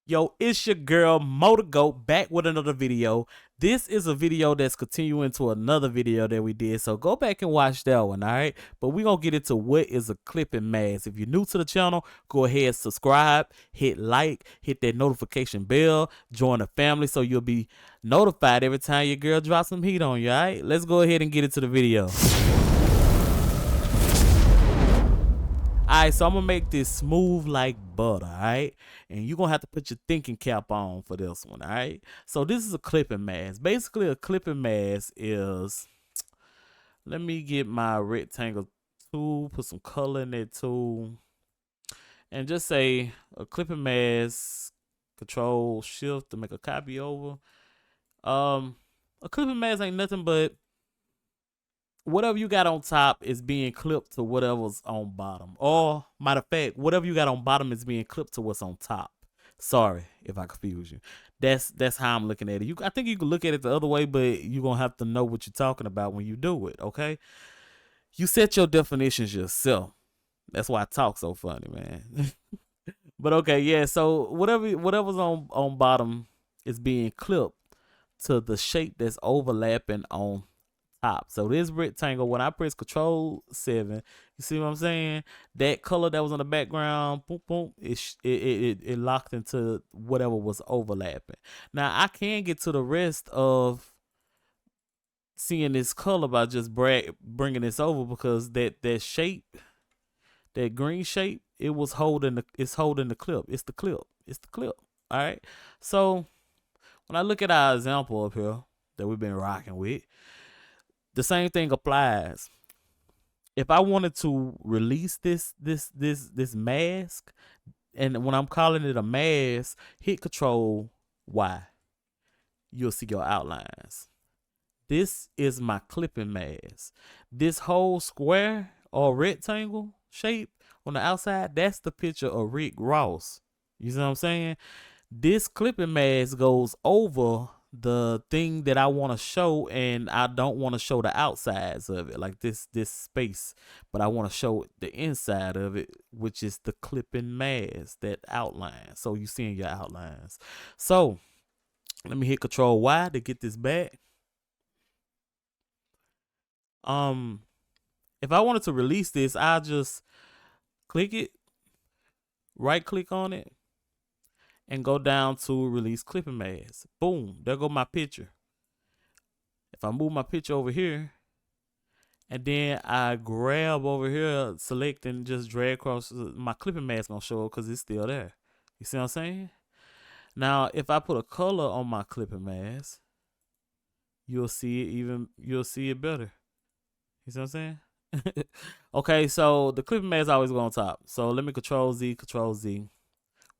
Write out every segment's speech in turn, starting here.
Yo, it's your girl Motor Goat back with another video. This is a video that's continuing to another video that we did, so go back and watch that one, alright? But we're gonna get into what is a clipping mask. If you're new to the channel, go ahead, subscribe, hit like, hit that notification bell, join the family so you'll be notified every time your girl drops some heat on you, alright? Let's go ahead and get into the video. Alright, so I'm gonna make this smooth like butter, alright? And you're gonna have to put your thinking cap on for this one, alright? So this is a clipping mask. Basically, a clipping mask is, let me get my rectangle tool, put some color in that tool, and just say a clipping mask, Control Shift to make a copy over. A clipping mask ain't nothing but whatever you got on top is being clipped to whatever's on bottom. Or, matter of fact, whatever you got on bottom is being clipped to what's on top. Sorry if I confuse you. That's how I'm looking at it. I think you can look at it the other way, but you're gonna have to know what you're talking about when you do it, okay? You set your definitions yourself. That's why I talk so funny, man. But okay, yeah, so whatever's on bottom is being clipped to the shape that's overlapping on top. So this rectangle, when I press Control 7, you see what I'm saying? That color that was on the background, boom, boom, it locked into whatever was overlapping. Now I can get to the rest of seeing this color by just bringing this over, because that shape, that green shape, it's holding the clip. It's the clip. It's the clip. All right. So when I look at our example up here that we've been rocking with, the same thing applies. If I wanted to release this mask, and when I'm calling it a mask, hit Control Y, you'll see your outlines. This is my clipping mask. This whole square or rectangle shape on the outside, that's the picture of Rick Ross. You see what I'm saying? This clipping mask goes over the thing that I want to show, and I don't want to show the outsides of it, like this space, but I want to show the inside of it, which is the clipping mask, that outline. So you seeing your outlines. So let me hit Control Y to get this back. If I wanted to release this, I'll just click it, right click on it, and go down to release clipping mask. Boom, there go my picture. If I move my picture over here, and then I grab over here, select, and just drag across, my clipping mask gonna show up because it's still there. You see what I'm saying? Now, if I put a color on my clipping mask, you'll see it better. You see what I'm saying? Okay, so the clipping mask always go on top. So let me Control Z,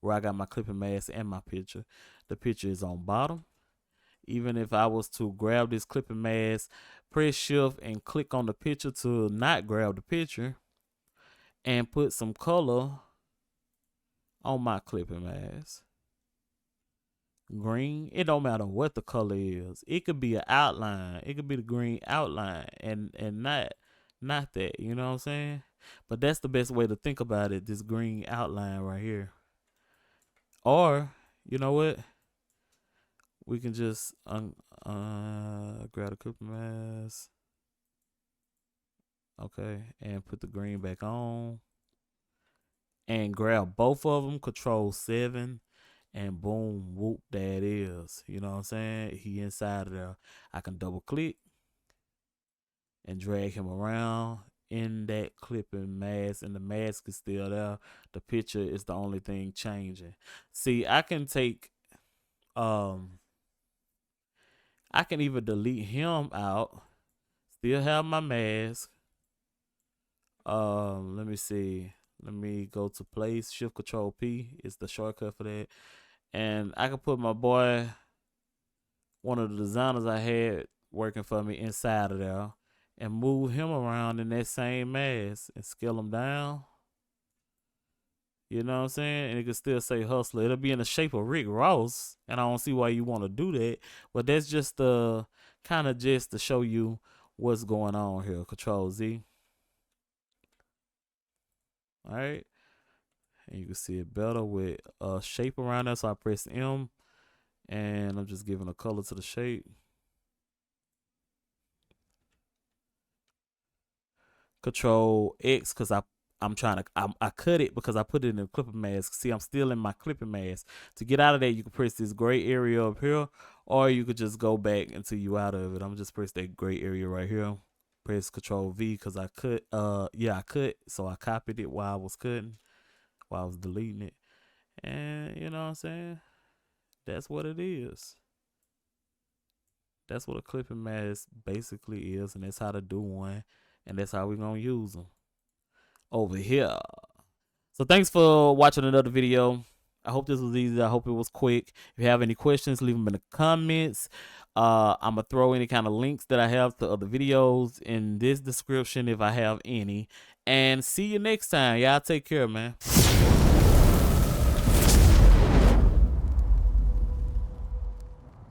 where I got my clipping mask and my picture. The picture is on bottom. Even if I was to grab this clipping mask, press Shift and click on the picture to not grab the picture, and put some color on my clipping mask. Green, it don't matter what the color is. It could be an outline. It could be the green outline and not that, you know what I'm saying? But that's the best way to think about it, this green outline right here. Or, you know what? We can just grab the clipping mask. Okay, and put the green back on. And grab both of them, Control 7, and boom, whoop, there it is. You know what I'm saying? He inside of there. I can double click and drag him around in that clipping mask, and the mask is still there. The picture is the only thing changing. See, I can take I can even delete him out, still have my mask. Let me see. Let me go to place, Shift Control P is the shortcut for that. And I can put my boy, one of the designers I had working for me, inside of there, and move him around in that same mask and scale him down. You know what I'm saying? And it can still say Hustler. It'll be in the shape of Rick Ross, and I don't see why you want to do that. But that's just kind of just to show you what's going on here. Control Z. All right. and you can see it better with a shape around there. So I press M, and I'm just giving a color to the shape. Control X, because I'm trying to I cut it because I put it in a clipping mask. See, I'm still in my clipping mask. To get out of that, you can press this gray area up here, or you could just go back until you out of it. I'm just press that gray area right here. Press Control V because I cut. Yeah, I cut. So I copied it while I was cutting, while I was deleting it, and you know what I'm saying. That's what it is. That's what a clipping mask basically is, and that's how to do one, and that's how we're gonna use them over here. So thanks for watching another video. I hope this was easy. I hope it was quick. If you have any questions, leave them in the comments. I'm gonna throw any kind of links that I have to other videos in this description if I have any. And see you next time. Y'all take care, man.